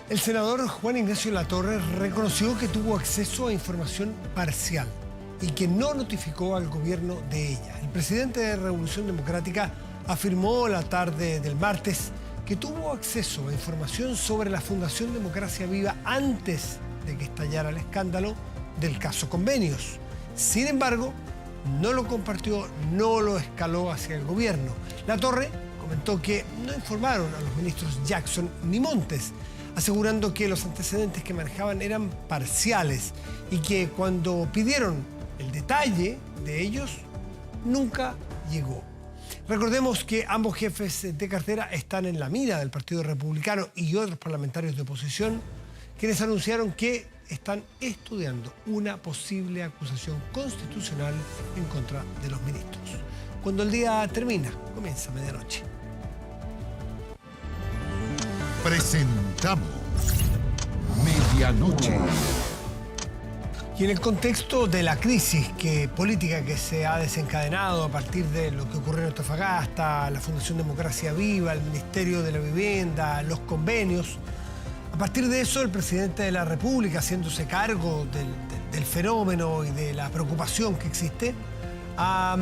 El senador Juan Ignacio Latorre reconoció que tuvo acceso a información parcial y que no notificó al gobierno de ella. El presidente de Revolución Democrática afirmó la tarde del martes que tuvo acceso a información sobre la Fundación Democracia Viva antes de que estallara el escándalo del caso Convenios. Sin embargo, no lo compartió, no lo escaló hacia el gobierno. Latorre comentó que no informaron a los ministros Jackson ni Montes, asegurando que los antecedentes que manejaban eran parciales y que cuando pidieron el detalle de ellos, nunca llegó. Recordemos que ambos jefes de cartera están en la mira del Partido Republicano y otros parlamentarios de oposición, quienes anunciaron que están estudiando una posible acusación constitucional en contra de los ministros. Cuando el día termina, comienza medianoche. Presentamos Medianoche. Y en el contexto de la crisis política que se ha desencadenado a partir de lo que ocurrió en Antofagasta, la Fundación Democracia Viva, el Ministerio de la Vivienda, los convenios, a partir de eso el presidente de la República, haciéndose cargo del fenómeno y de la preocupación que existe, ha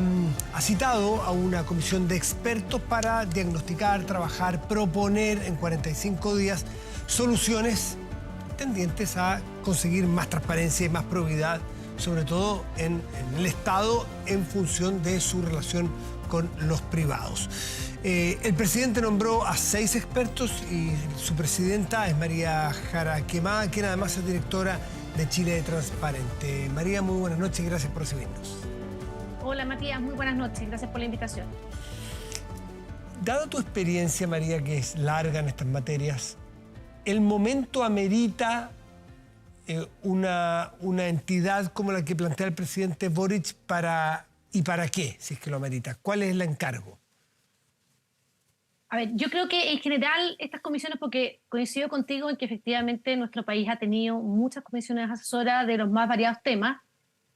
citado a una comisión de expertos para diagnosticar, trabajar, proponer en 45 días soluciones tendientes a conseguir más transparencia y más probidad, sobre todo en el Estado, en función de su relación con los privados. El presidente nombró a 6 expertos y su presidenta es María Jaraquemada, quien además es directora de Chile Transparente. María, muy buenas noches y gracias por recibirnos. Hola Matías, muy buenas noches, gracias por la invitación. Dado tu experiencia, María, que es larga en estas materias, ¿el momento amerita una entidad como la que plantea el presidente Boric y para qué, si es que lo amerita? ¿Cuál es el encargo? A ver, yo creo que en general estas comisiones, porque coincido contigo en que efectivamente nuestro país ha tenido muchas comisiones asesoras de los más variados temas.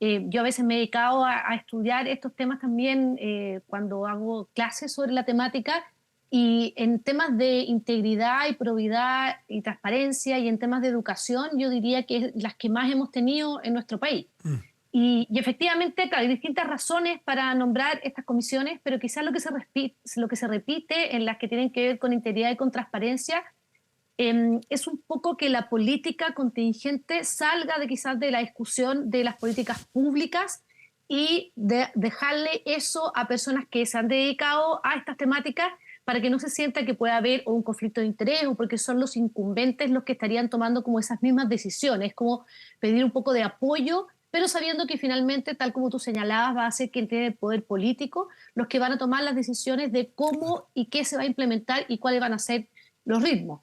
Yo a veces me he dedicado a estudiar estos temas también cuando hago clases sobre la temática, y en temas de integridad y probidad y transparencia y en temas de educación yo diría que es las que más hemos tenido en nuestro país. Y efectivamente, claro, hay distintas razones para nombrar estas comisiones, pero quizás lo que se repite en las que tienen que ver con integridad y con transparencia es un poco que la política contingente salga quizás de la discusión de las políticas públicas y dejarle eso a personas que se han dedicado a estas temáticas para que no se sienta que pueda haber un conflicto de interés o porque son los incumbentes los que estarían tomando como esas mismas decisiones, como pedir un poco de apoyo, pero sabiendo que finalmente, tal como tú señalabas, va a ser quien tiene el poder político los que van a tomar las decisiones de cómo y qué se va a implementar y cuáles van a ser los ritmos.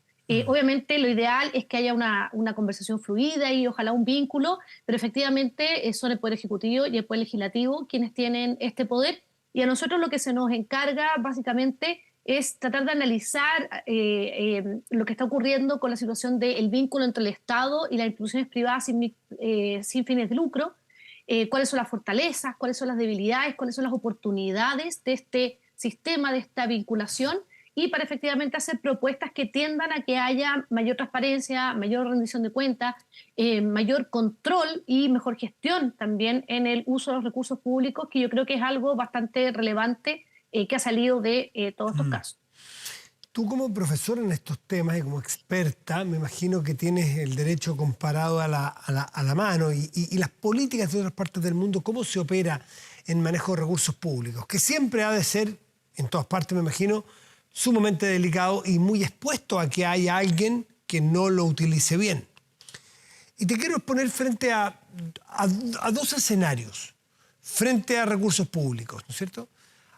Obviamente lo ideal es que haya una conversación fluida y ojalá un vínculo, pero efectivamente son el Poder Ejecutivo y el Poder Legislativo quienes tienen este poder, y a nosotros lo que se nos encarga básicamente es tratar de analizar lo que está ocurriendo con la situación del vínculo entre el Estado y las instituciones privadas sin fines de lucro, cuáles son las fortalezas, cuáles son las debilidades, cuáles son las oportunidades de este sistema, de esta vinculación, y para efectivamente hacer propuestas que tiendan a que haya mayor transparencia, mayor rendición de cuentas, mayor control y mejor gestión también en el uso de los recursos públicos, que yo creo que es algo bastante relevante que ha salido de todos estos casos. Tú como profesora en estos temas y como experta, me imagino que tienes el derecho comparado a la mano y las políticas de otras partes del mundo, ¿cómo se opera en manejo de recursos públicos? Que siempre ha de ser, en todas partes me imagino, sumamente delicado y muy expuesto a que haya alguien que no lo utilice bien. Y te quiero exponer frente a 2 escenarios, frente a recursos públicos, ¿no es cierto?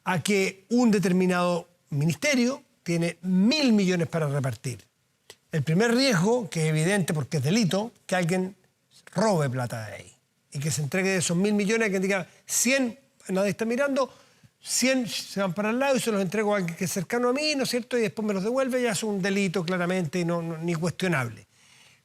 A que un determinado ministerio tiene 1.000 millones para repartir. El primer riesgo, que es evidente porque es delito, que alguien robe plata de ahí y que se entregue de esos 1.000 millones, que diga 100, nadie está mirando, 100 se van para el lado y se los entrego a alguien que es cercano a mí, ¿no es cierto? Y después me los devuelve, ya es un delito claramente y ni cuestionable.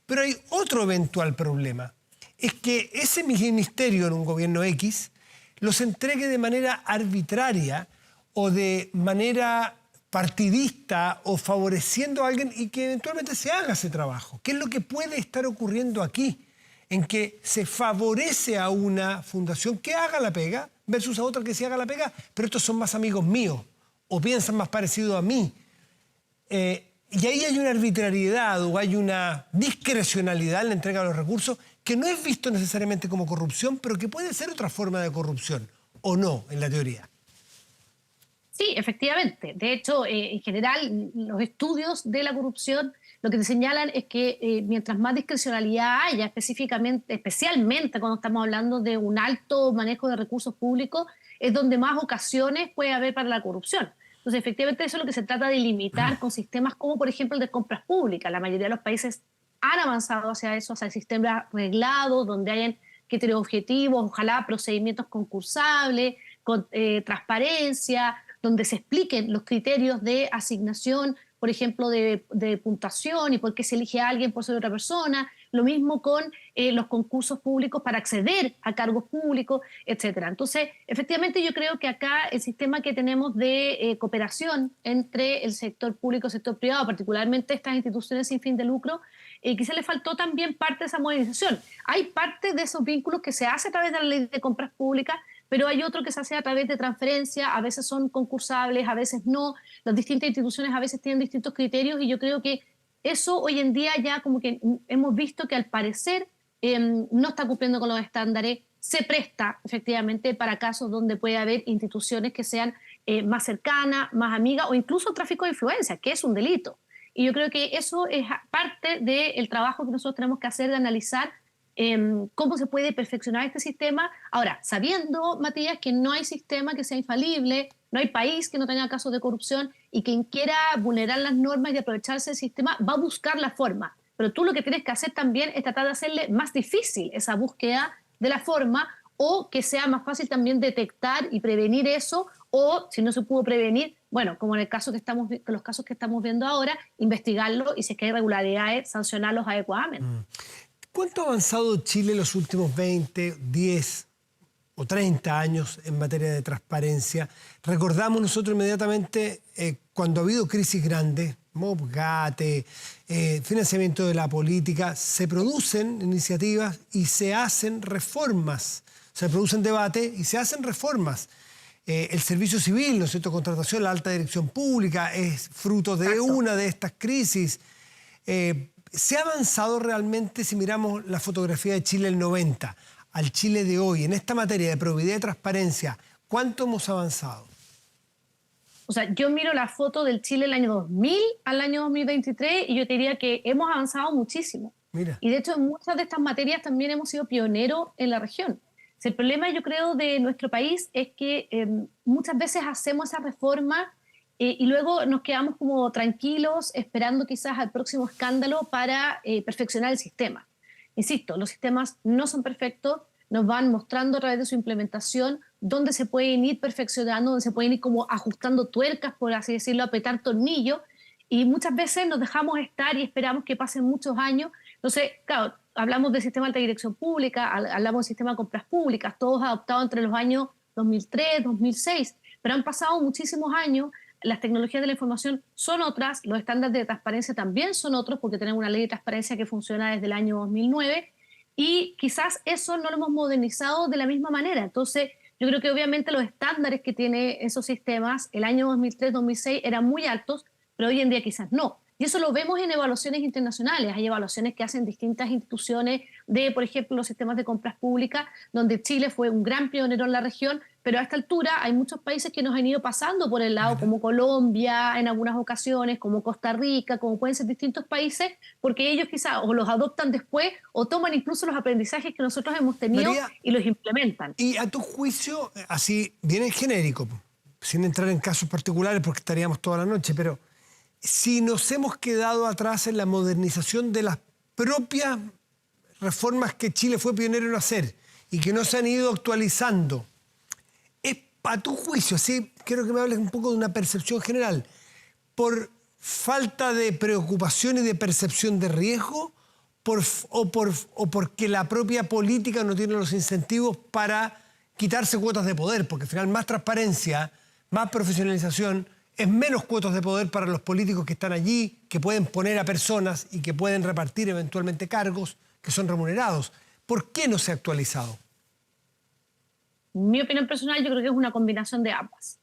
Pero hay otro eventual problema, es que ese ministerio en un gobierno X los entregue de manera arbitraria o de manera partidista o favoreciendo a alguien y que eventualmente se haga ese trabajo. ¿Qué es lo que puede estar ocurriendo aquí? En que se favorece a una fundación que haga la pega versus a otra que sí haga la pega, pero estos son más amigos míos o piensan más parecido a mí. Y ahí hay una arbitrariedad o hay una discrecionalidad en la entrega de los recursos que no es visto necesariamente como corrupción, pero que puede ser otra forma de corrupción, o no, en la teoría. Sí, efectivamente. De hecho, en general, los estudios de la corrupción lo que te señalan es que mientras más discrecionalidad haya, especialmente cuando estamos hablando de un alto manejo de recursos públicos, es donde más ocasiones puede haber para la corrupción. Entonces, efectivamente, eso es lo que se trata de limitar con sistemas como, por ejemplo, el de compras públicas. La mayoría de los países han avanzado hacia eso, hacia sistemas reglados, donde hayan criterios objetivos, ojalá procedimientos concursables, con transparencia, donde se expliquen los criterios de asignación, por ejemplo, de puntuación y por qué se elige a alguien por ser otra persona. Lo mismo con los concursos públicos para acceder a cargos públicos, etcétera. Entonces, efectivamente, yo creo que acá el sistema que tenemos de cooperación entre el sector público y el sector privado, particularmente estas instituciones sin fin de lucro, quizá le faltó también parte de esa modernización. Hay parte de esos vínculos que se hace a través de la ley de compras públicas, pero hay otro que se hace a través de transferencia, a veces son concursables, a veces no. Las distintas instituciones a veces tienen distintos criterios y yo creo que eso hoy en día ya como que hemos visto que al parecer no está cumpliendo con los estándares, se presta efectivamente para casos donde puede haber instituciones que sean más cercanas, más amigas o incluso tráfico de influencia, que es un delito. Y yo creo que eso es parte del trabajo que nosotros tenemos que hacer de analizar cómo se puede perfeccionar este sistema. Ahora, sabiendo, Matías, que no hay sistema que sea infalible, no hay país que no tenga casos de corrupción y quien quiera vulnerar las normas y aprovecharse del sistema va a buscar la forma. Pero tú lo que tienes que hacer también es tratar de hacerle más difícil esa búsqueda de la forma o que sea más fácil también detectar y prevenir eso o, si no se pudo prevenir, bueno, como en el caso que los casos que estamos viendo ahora, investigarlo y si es que hay irregularidades, sancionarlos adecuadamente. ¿Cuánto ha avanzado Chile en los últimos 20, 10 o 30 años en materia de transparencia? Recordamos nosotros inmediatamente cuando ha habido crisis grandes, Mobgate, financiamiento de la política, se producen iniciativas y se hacen reformas. Se producen debates y se hacen reformas. El servicio civil, ¿no es cierto?, contratación, la alta dirección pública, es fruto de una de estas crisis. ¿Se ha avanzado realmente, si miramos la fotografía de Chile del 90 al Chile de hoy, en esta materia de probidad y transparencia, cuánto hemos avanzado? O sea, yo miro la foto del Chile del año 2000 al año 2023 y yo te diría que hemos avanzado muchísimo. Mira. Y de hecho, en muchas de estas materias también hemos sido pioneros en la región. O sea, el problema, yo creo, de nuestro país es que muchas veces hacemos esa reforma y luego nos quedamos como tranquilos esperando quizás al próximo escándalo para perfeccionar el sistema. Insisto, los sistemas no son perfectos, nos van mostrando a través de su implementación dónde se pueden ir perfeccionando, dónde se pueden ir como ajustando tuercas, por así decirlo, apretar tornillos, y muchas veces nos dejamos estar y esperamos que pasen muchos años. Entonces, claro, hablamos del sistema de alta dirección pública, hablamos del sistema de compras públicas, todos adoptados entre los años 2003, 2006, pero han pasado muchísimos años, las tecnologías de la información son otras, los estándares de transparencia también son otros, porque tenemos una ley de transparencia que funciona desde el año 2009, y quizás eso no lo hemos modernizado de la misma manera. Entonces, yo creo que obviamente los estándares que tienen esos sistemas, el año 2003-2006, eran muy altos, pero hoy en día quizás no. Y eso lo vemos en evaluaciones internacionales. Hay evaluaciones que hacen distintas instituciones de, por ejemplo, los sistemas de compras públicas, donde Chile fue un gran pionero en la región, pero a esta altura hay muchos países que nos han ido pasando por el lado, como Colombia en algunas ocasiones, como Costa Rica, como pueden ser distintos países, porque ellos quizás o los adoptan después o toman incluso los aprendizajes que nosotros hemos tenido, María, y los implementan. Y a tu juicio, así bien en genérico, sin entrar en casos particulares porque estaríamos toda la noche, pero si nos hemos quedado atrás en la modernización de las propias reformas que Chile fue pionero en hacer y que no se han ido actualizando, es a tu juicio, sí, quiero que me hables un poco de una percepción general, por falta de preocupación y de percepción de riesgo, o porque la propia política no tiene los incentivos para quitarse cuotas de poder, porque al final más transparencia, más profesionalización es menos cuotas de poder para los políticos que están allí, que pueden poner a personas y que pueden repartir eventualmente cargos que son remunerados. ¿Por qué no se ha actualizado? Mi opinión personal, yo creo que es una combinación de ambas.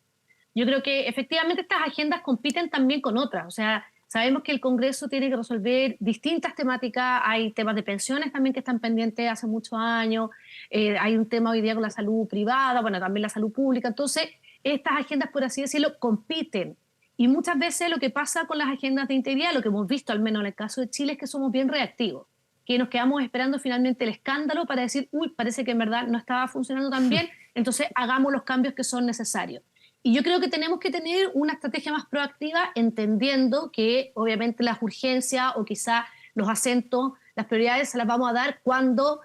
Yo creo que efectivamente estas agendas compiten también con otras. O sea, sabemos que el Congreso tiene que resolver distintas temáticas. Hay temas de pensiones también que están pendientes hace muchos años. Hay un tema hoy día con la salud privada, bueno, también la salud pública. Entonces, estas agendas, por así decirlo, compiten. Y muchas veces lo que pasa con las agendas de integridad, lo que hemos visto al menos en el caso de Chile, es que somos bien reactivos, que nos quedamos esperando finalmente el escándalo para decir, uy, parece que en verdad no estaba funcionando tan bien, entonces hagamos los cambios que son necesarios. Y yo creo que tenemos que tener una estrategia más proactiva, entendiendo que obviamente las urgencias o quizá los acentos, las prioridades se las vamos a dar cuando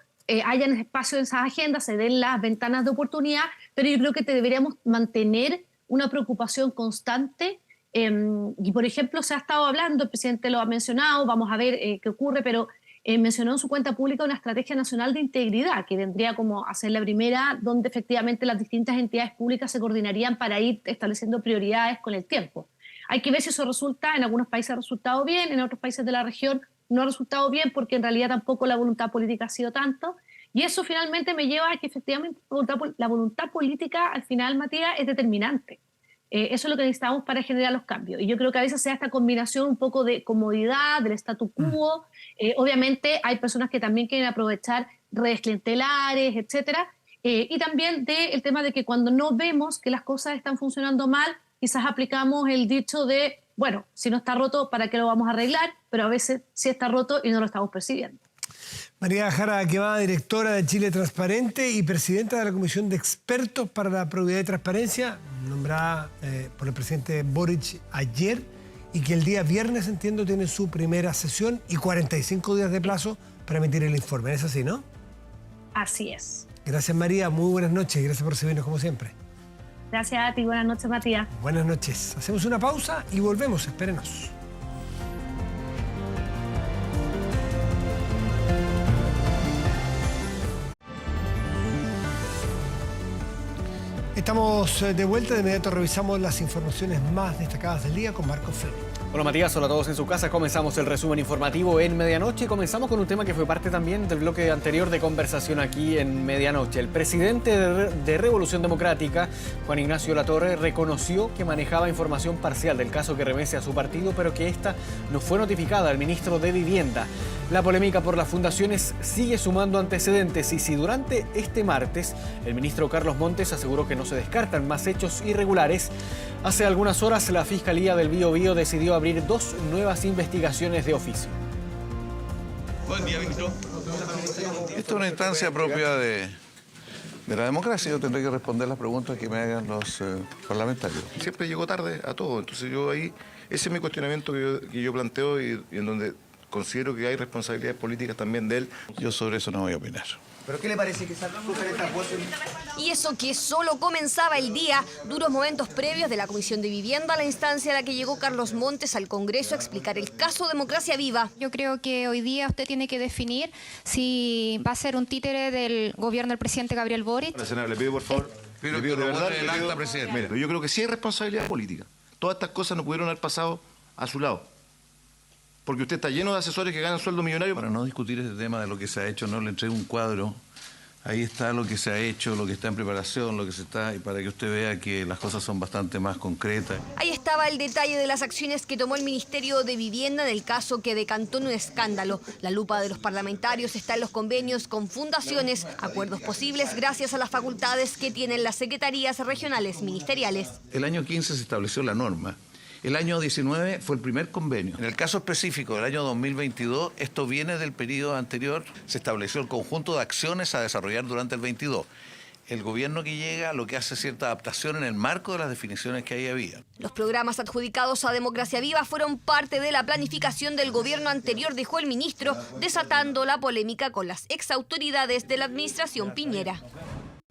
hayan espacio en esas agendas, se den las ventanas de oportunidad, pero yo creo que deberíamos mantener una preocupación constante. Y por ejemplo, se ha estado hablando, el presidente lo ha mencionado, vamos a ver qué ocurre, pero mencionó en su cuenta pública una estrategia nacional de integridad, que vendría como a ser la primera, donde efectivamente las distintas entidades públicas se coordinarían para ir estableciendo prioridades con el tiempo. Hay que ver si eso resulta, en algunos países ha resultado bien, en otros países de la región no ha resultado bien, porque en realidad tampoco la voluntad política ha sido tanto. Y eso finalmente me lleva a que efectivamente la voluntad política al final, Matías, es determinante. Eso es lo que necesitamos para generar los cambios. Y yo creo que a veces se da esta combinación un poco de comodidad, del statu quo. Obviamente hay personas que también quieren aprovechar redes clientelares, etcétera. Y también del tema de que cuando no vemos que las cosas están funcionando mal, quizás aplicamos el dicho de, bueno, si no está roto, ¿para qué lo vamos a arreglar? Pero a veces sí está roto y no lo estamos percibiendo. María Jara Quemada, directora de Chile Transparente y presidenta de la Comisión de Expertos para la Probidad y Transparencia, nombrada por el presidente Boric ayer, y que el día viernes, entiendo, tiene su primera sesión y 45 días de plazo para emitir el informe. ¿Es así, no? Así es. Gracias, María. Muy buenas noches. Gracias por recibirnos, como siempre. Gracias a ti. Buenas noches, Matías. Buenas noches. Hacemos una pausa y volvemos. Espérenos. Estamos de vuelta, de inmediato revisamos las informaciones más destacadas del día con Marco Fleming. Hola Matías, hola a todos en su casa. Comenzamos el resumen informativo en Medianoche y comenzamos con un tema que fue parte también del bloque anterior de conversación aquí en Medianoche. El presidente de Revolución Democrática, Juan Ignacio Latorre, reconoció que manejaba información parcial del caso que remece a su partido, pero que esta no fue notificada al ministro de Vivienda. La polémica por las fundaciones sigue sumando antecedentes y si durante este martes el ministro Carlos Montes aseguró que no se descartan más hechos irregulares, hace algunas horas la Fiscalía del Biobío decidió abrir 2 nuevas investigaciones de oficio. Buen día, ministro. Esta es una instancia propia de la democracia. Yo tendré que responder las preguntas que me hagan los parlamentarios. Siempre llego tarde a todo, entonces yo ahí, ese es mi cuestionamiento que yo planteo y en donde considero que hay responsabilidades políticas también de él. Yo sobre eso no voy a opinar. ¿Pero qué le parece que salgan estas voces? Y eso que solo comenzaba el día, duros momentos previos de la Comisión de Vivienda, la instancia a la que llegó Carlos Montes al Congreso a explicar el caso Democracia Viva. Yo creo que hoy día usted tiene que definir si va a ser un títere del gobierno del presidente Gabriel Boric. Senador, le pido por favor, le pido de verdad, el acta, presidente. Mire, yo creo que sí hay responsabilidad política. Todas estas cosas no pudieron haber pasado a su lado. Porque usted está lleno de asesores que ganan sueldo millonario. Para no discutir este tema de lo que se ha hecho, no le entrego un cuadro. Ahí está lo que se ha hecho, lo que está en preparación, lo que se está, y para que usted vea que las cosas son bastante más concretas. Ahí estaba el detalle de las acciones que tomó el Ministerio de Vivienda en el caso que decantó en un escándalo. La lupa de los parlamentarios está en los convenios con fundaciones, acuerdos posibles gracias a las facultades que tienen las secretarías regionales ministeriales. El año 15 se estableció la norma. El año 19 fue el primer convenio. En el caso específico del año 2022, esto viene del periodo anterior, se estableció el conjunto de acciones a desarrollar durante el 22. El gobierno que llega lo que hace cierta adaptación en el marco de las definiciones que ahí había. Los programas adjudicados a Democracia Viva fueron parte de la planificación del gobierno anterior, dijo el ministro, desatando la polémica con las exautoridades de la administración Piñera.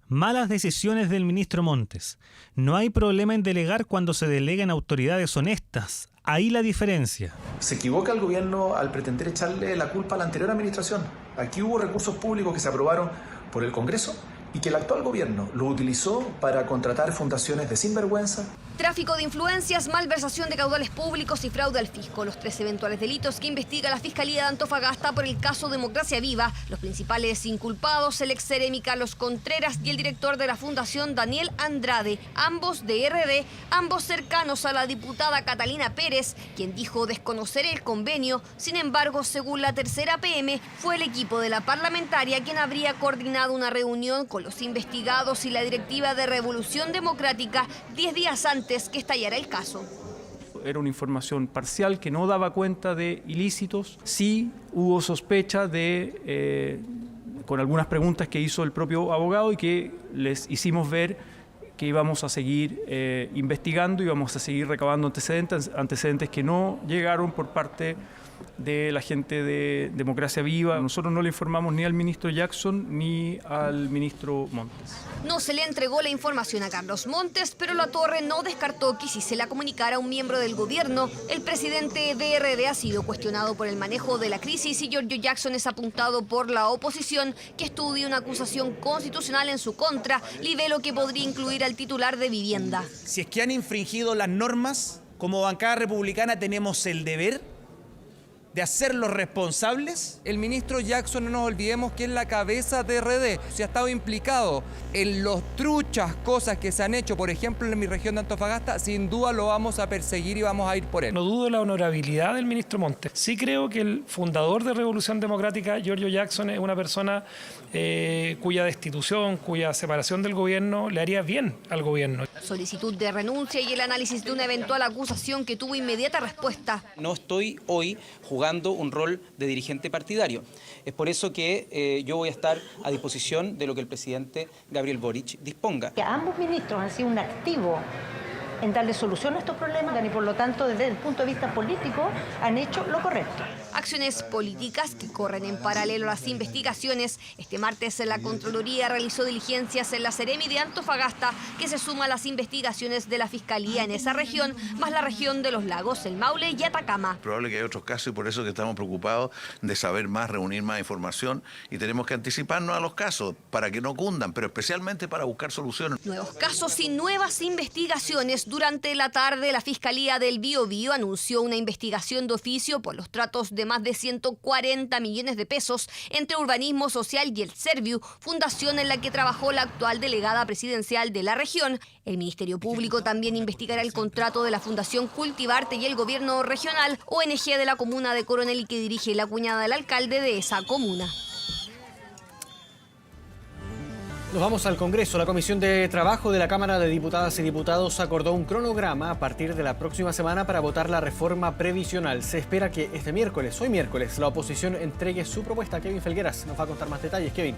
Malas decisiones del ministro Montes. No hay problema en delegar cuando se deleguen autoridades honestas. Ahí la diferencia. Se equivoca el gobierno al pretender echarle la culpa a la anterior administración. Aquí hubo recursos públicos que se aprobaron por el Congreso y que el actual gobierno lo utilizó para contratar fundaciones de sinvergüenza, Tráfico de influencias, malversación de caudales públicos y fraude al fisco. Los 3 eventuales delitos que investiga la Fiscalía de Antofagasta por el caso Democracia Viva. Los principales inculpados, el ex Ceremi Carlos Contreras y el director de la Fundación Daniel Andrade, ambos de RD, ambos cercanos a la diputada Catalina Pérez, quien dijo desconocer el convenio. Sin embargo, según la tercera PM, fue el equipo de la parlamentaria quien habría coordinado una reunión con los investigados y la directiva de Revolución Democrática 10 días antes que estallara el caso. Era una información parcial que no daba cuenta de ilícitos. Sí hubo sospecha con algunas preguntas que hizo el propio abogado y que les hicimos ver que íbamos a seguir investigando y íbamos a seguir recabando antecedentes que no llegaron por parte de la gente de Democracia Viva. Nosotros no le informamos ni al ministro Jackson ni al ministro Montes. No se le entregó la información a Carlos Montes, pero Latorre no descartó que si se la comunicara a un miembro del gobierno. El presidente de RD ha sido cuestionado por el manejo de la crisis y Giorgio Jackson es apuntado por la oposición, que estudia una acusación constitucional en su contra, libelo que podría incluir al titular de Vivienda. Si es que han infringido las normas, como bancada republicana tenemos el deber de hacerlos responsables. El ministro Jackson, no nos olvidemos que es la cabeza de RD, se ha estado implicado en los truchas cosas que se han hecho, por ejemplo en mi región de Antofagasta. Sin duda lo vamos a perseguir y vamos a ir por él. No dudo la honorabilidad del ministro Montes. Sí creo que el fundador de Revolución Democrática, Giorgio Jackson, es una persona cuya destitución, cuya separación del gobierno le haría bien al gobierno. Solicitud de renuncia y el análisis de una eventual acusación que tuvo inmediata respuesta. No estoy hoy jugando un rol de dirigente partidario. Es por eso que yo voy a estar a disposición de lo que el presidente Gabriel Boric disponga. Ambos ministros han sido un activo en darle solución a estos problemas y por lo tanto desde el punto de vista político han hecho lo correcto. Acciones políticas que corren en paralelo a las investigaciones. Este martes la Contraloría realizó diligencias en la Ceremi de Antofagasta, que se suma a las investigaciones de la Fiscalía en esa región, más la región de los Lagos, el Maule y Atacama. Probable que hay otros casos y por eso que estamos preocupados de saber más, reunir más información y tenemos que anticiparnos a los casos para que no cundan, pero especialmente para buscar soluciones. Nuevos casos y nuevas investigaciones. Durante la tarde, la Fiscalía del Biobío anunció una investigación de oficio por los tratos de más de 140 millones de pesos entre Urbanismo Social y el Serviu, fundación en la que trabajó la actual delegada presidencial de la región. El Ministerio Público también investigará el contrato de la Fundación Cultivarte y el Gobierno Regional, ONG de la comuna de Coronel y que dirige la cuñada del alcalde de esa comuna. Nos vamos al Congreso. La Comisión de Trabajo de la Cámara de Diputadas y Diputados acordó un cronograma a partir de la próxima semana para votar la reforma previsional. Se espera que hoy miércoles, la oposición entregue su propuesta. Kevin Felgueras nos va a contar más detalles. Kevin.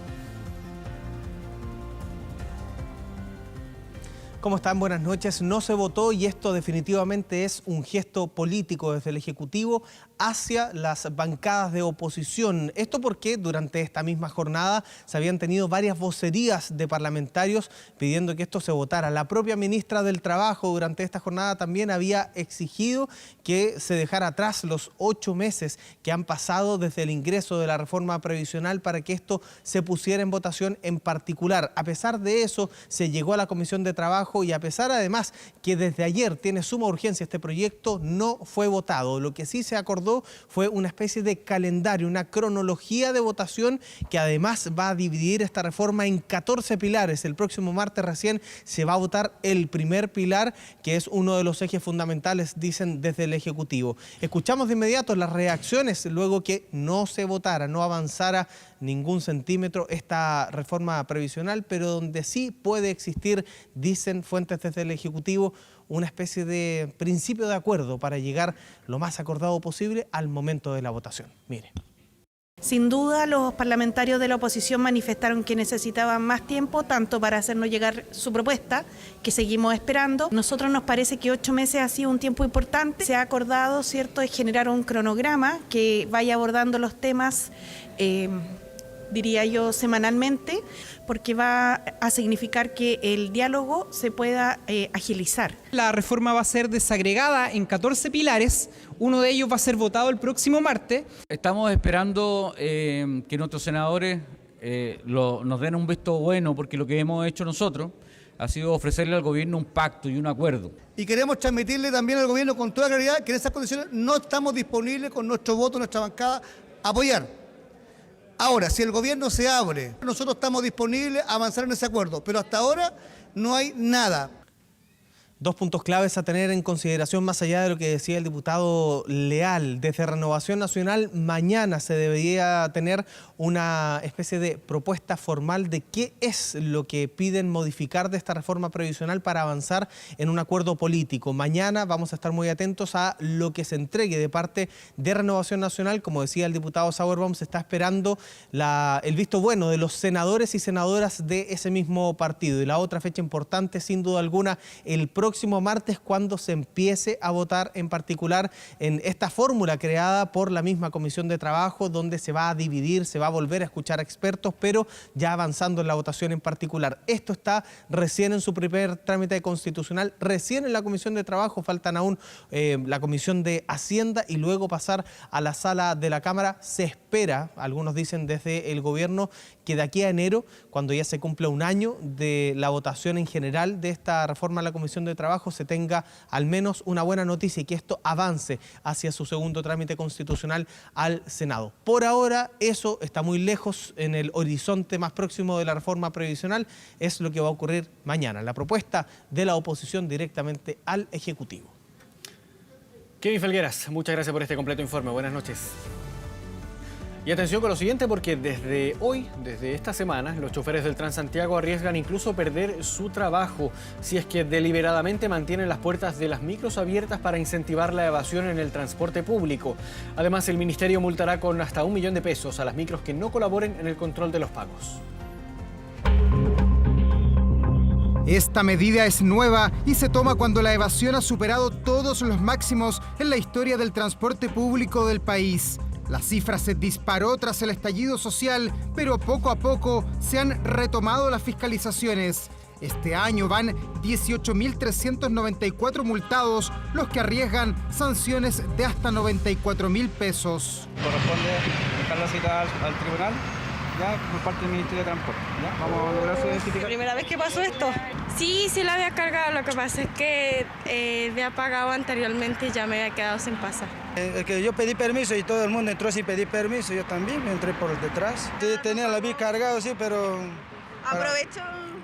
¿Cómo están? Buenas noches. No se votó y esto definitivamente es un gesto político desde el Ejecutivo hacia las bancadas de oposición. Esto porque durante esta misma jornada se habían tenido varias vocerías de parlamentarios pidiendo que esto se votara. La propia ministra del Trabajo durante esta jornada también había exigido que se dejara atrás los 8 meses que han pasado desde el ingreso de la reforma previsional para que esto se pusiera en votación en particular. A pesar de eso, se llegó a la Comisión de Trabajo y a pesar además que desde ayer tiene suma urgencia este proyecto, no fue votado. Lo que sí se acordó fue una especie de calendario, una cronología de votación que además va a dividir esta reforma en 14 pilares. El próximo martes recién se va a votar el primer pilar, que es uno de los ejes fundamentales, dicen desde el Ejecutivo. Escuchamos de inmediato las reacciones luego que no se votara, no avanzara ningún centímetro esta reforma previsional, pero donde sí puede existir, dicen fuentes desde el Ejecutivo, una especie de principio de acuerdo para llegar lo más acordado posible al momento de la votación. Mire. Sin duda, los parlamentarios de la oposición manifestaron que necesitaban más tiempo, tanto para hacernos llegar su propuesta, que seguimos esperando. Nosotros nos parece que 8 meses ha sido un tiempo importante. Se ha acordado, ¿cierto?, de generar un cronograma que vaya abordando los temas, diría yo, semanalmente, porque va a significar que el diálogo se pueda agilizar. La reforma va a ser desagregada en 14 pilares, uno de ellos va a ser votado el próximo martes. Estamos esperando que nuestros senadores nos den un visto bueno, porque lo que hemos hecho nosotros ha sido ofrecerle al gobierno un pacto y un acuerdo. Y queremos transmitirle también al gobierno con toda claridad que en esas condiciones no estamos disponibles con nuestro voto, nuestra bancada, a apoyar. Ahora, si el gobierno se abre, nosotros estamos disponibles a avanzar en ese acuerdo, pero hasta ahora no hay nada. Dos puntos claves a tener en consideración más allá de lo que decía el diputado Leal. Desde Renovación Nacional mañana se debería tener una especie de propuesta formal de qué es lo que piden modificar de esta reforma previsional para avanzar en un acuerdo político. Mañana vamos a estar muy atentos a lo que se entregue de parte de Renovación Nacional. Como decía el diputado Sauerbaum, se está esperando el visto bueno de los senadores y senadoras de ese mismo partido. Y la otra fecha importante, sin duda alguna, el próximo martes, cuando se empiece a votar en particular en esta fórmula creada por la misma Comisión de Trabajo, donde se va a dividir, se va a volver a escuchar a expertos, pero ya avanzando en la votación en particular. Esto está recién en su primer trámite constitucional, recién en la Comisión de Trabajo, faltan aún la Comisión de Hacienda y luego pasar a la sala de la Cámara. Se espera, algunos dicen desde el gobierno, que de aquí a enero, cuando ya se cumpla un año de la votación en general de esta reforma a la Comisión de Trabajo, se tenga al menos una buena noticia y que esto avance hacia su segundo trámite constitucional al Senado. Por ahora, eso está muy lejos. En el horizonte más próximo de la reforma previsional es lo que va a ocurrir mañana, la propuesta de la oposición directamente al Ejecutivo. Kevin Felgueras, muchas gracias por este completo informe. Buenas noches. Y atención con lo siguiente, porque desde hoy, desde esta semana, los choferes del Transantiago arriesgan incluso perder su trabajo si es que deliberadamente mantienen las puertas de las micros abiertas para incentivar la evasión en el transporte público. Además, el Ministerio multará con hasta 1 millón de pesos a las micros que no colaboren en el control de los pagos. Esta medida es nueva y se toma cuando la evasión ha superado todos los máximos en la historia del transporte público del país. La cifra se disparó tras el estallido social, pero poco a poco se han retomado las fiscalizaciones. Este año van 18.394 multados, los que arriesgan sanciones de hasta 94.000 pesos. Corresponde dejar la cita al tribunal, ya por parte del Ministerio de Transporte. ¿Ya? Vamos a lograr su identificación. ¿La primera vez que pasó esto? Sí, sí la había cargado, lo que pasa es que había pagado anteriormente y ya me había quedado sin pasar. Que yo pedí permiso y todo el mundo entró sin pedir permiso, yo también me entré por detrás. Sí, tenía la vía cargado, sí, pero... Aprovecho.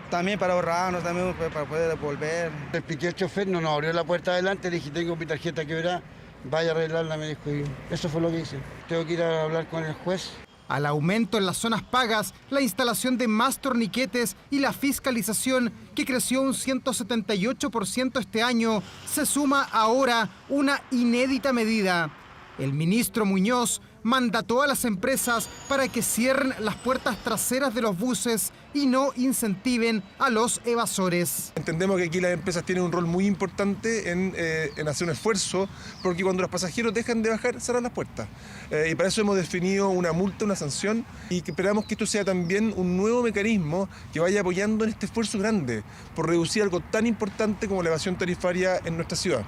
También para ahorrarnos, también para poder devolver. Le expliqué al chofer, no nos abrió la puerta adelante, le dije, tengo mi tarjeta quebrada, vaya a arreglarla, me dijo, y eso fue lo que hice. Tengo que ir a hablar con el juez. Al aumento en las zonas pagas, la instalación de más torniquetes y la fiscalización, que creció un 178% este año, se suma ahora una inédita medida. El ministro Muñoz mandató a las empresas para que cierren las puertas traseras de los buses y no incentiven a los evasores. Entendemos que aquí las empresas tienen un rol muy importante en hacer un esfuerzo, porque cuando los pasajeros dejan de bajar, cerran las puertas. Y para eso hemos definido una multa, una sanción, y que esperamos que esto sea también un nuevo mecanismo que vaya apoyando en este esfuerzo grande por reducir algo tan importante como la evasión tarifaria en nuestra ciudad.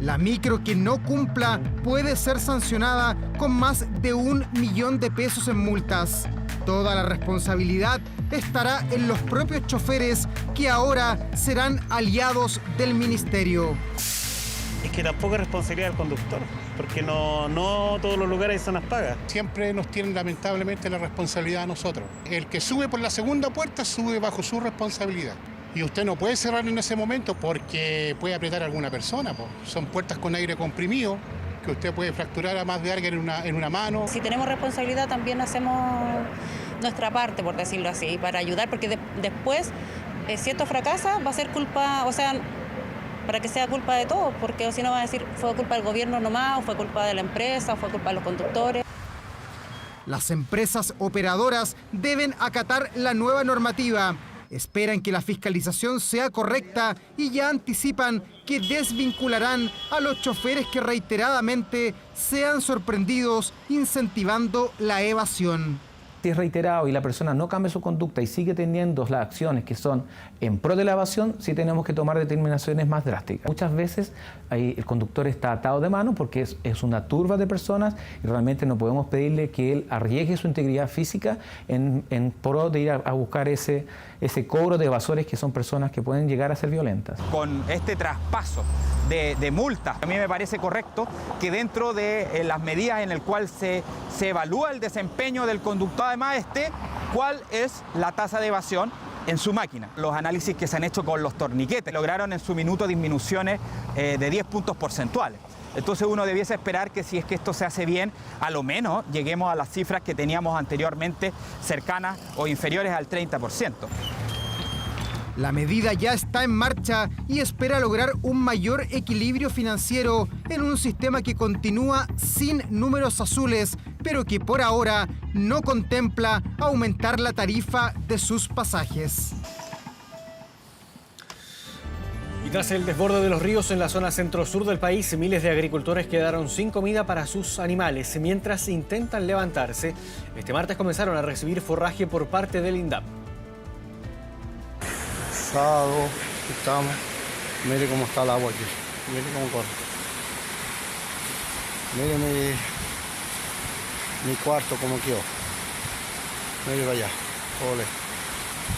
La micro que no cumpla puede ser sancionada con más de 1 millón de pesos en multas. Toda la responsabilidad estará en los propios choferes, que ahora serán aliados del ministerio. Es que tampoco es responsabilidad del conductor, porque no todos los lugares hay zonas pagas. Siempre nos tienen lamentablemente la responsabilidad a nosotros. El que sube por la segunda puerta sube bajo su responsabilidad. Y usted no puede cerrar en ese momento porque puede apretar a alguna persona. Son puertas con aire comprimido que usted puede fracturar a más de alguien en una mano. Si tenemos responsabilidad también hacemos nuestra parte, por decirlo así, para ayudar, porque después, si esto fracasa, va a ser culpa, o sea, para que sea culpa de todos, porque si no va a decir fue culpa del gobierno nomás, o fue culpa de la empresa, o fue culpa de los conductores. Las empresas operadoras deben acatar la nueva normativa. Esperan que la fiscalización sea correcta y ya anticipan que desvincularán a los choferes que reiteradamente sean sorprendidos incentivando la evasión. Si es reiterado y la persona no cambia su conducta y sigue teniendo las acciones que son en pro de la evasión, sí tenemos que tomar determinaciones más drásticas. Muchas veces ahí el conductor está atado de mano porque es una turba de personas y realmente no podemos pedirle que él arriesgue su integridad física en pro de ir a buscar ese cobro de evasores que son personas que pueden llegar a ser violentas. Con este traspaso de multas, a mí me parece correcto que dentro de las medidas en el cual se evalúa el desempeño del conductor, además cuál es la tasa de evasión en su máquina. Los análisis que se han hecho con los torniquetes lograron en su minuto disminuciones de 10 puntos porcentuales. Entonces uno debiese esperar que si es que esto se hace bien, a lo menos lleguemos a las cifras que teníamos anteriormente cercanas o inferiores al 30%. La medida ya está en marcha y espera lograr un mayor equilibrio financiero en un sistema que continúa sin números azules, pero que por ahora no contempla aumentar la tarifa de sus pasajes. Y tras el desborde de los ríos en la zona centro-sur del país, miles de agricultores quedaron sin comida para sus animales mientras intentan levantarse. Este martes comenzaron a recibir forraje por parte del INDAP. Sábado, estamos. Mire cómo está el agua aquí. Mire cómo corre. Mire mi cuarto cómo quedó. Mire para allá. Ole.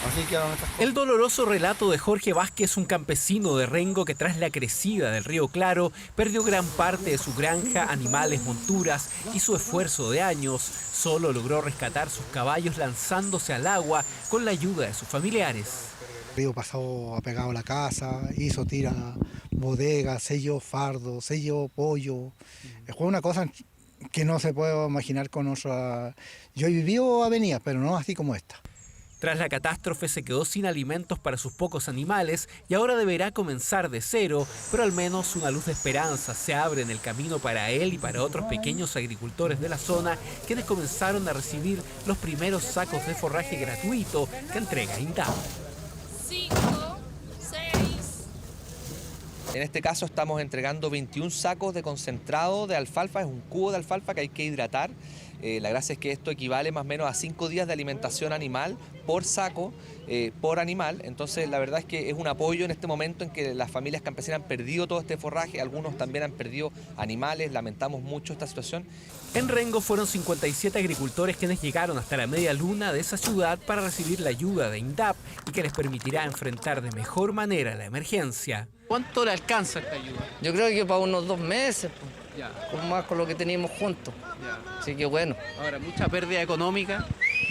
Así quedaron estas cosas. El doloroso relato de Jorge Vázquez, un campesino de Rengo que tras la crecida del río Claro perdió gran parte de su granja, animales, monturas y su esfuerzo de años. Solo logró rescatar sus caballos lanzándose al agua con la ayuda de sus familiares. El río pasó apegado a la casa, hizo tira, bodega, selló fardo, selló pollo. Fue una cosa que no se puede imaginar con otra. Yo he vivido avenidas, pero no así como esta. Tras la catástrofe se quedó sin alimentos para sus pocos animales y ahora deberá comenzar de cero, pero al menos una luz de esperanza se abre en el camino para él y para otros pequeños agricultores de la zona, quienes comenzaron a recibir los primeros sacos de forraje gratuito que entrega INDAP. 5, 6. En este caso estamos entregando 21 sacos de concentrado de alfalfa, es un cubo de alfalfa que hay que hidratar. La gracia es que esto equivale más o menos a 5 días de alimentación animal por saco, por animal. Entonces la verdad es que es un apoyo en este momento en que las familias campesinas han perdido todo este forraje, algunos también han perdido animales, lamentamos mucho esta situación. En Rengo fueron 57 agricultores quienes llegaron hasta la media luna de esa ciudad para recibir la ayuda de INDAP y que les permitirá enfrentar de mejor manera la emergencia. ¿Cuánto le alcanza esta ayuda? Yo creo que para unos 2 meses, ya. Con lo que teníamos juntos. Ya. Así que bueno. Ahora, ¿mucha pérdida económica?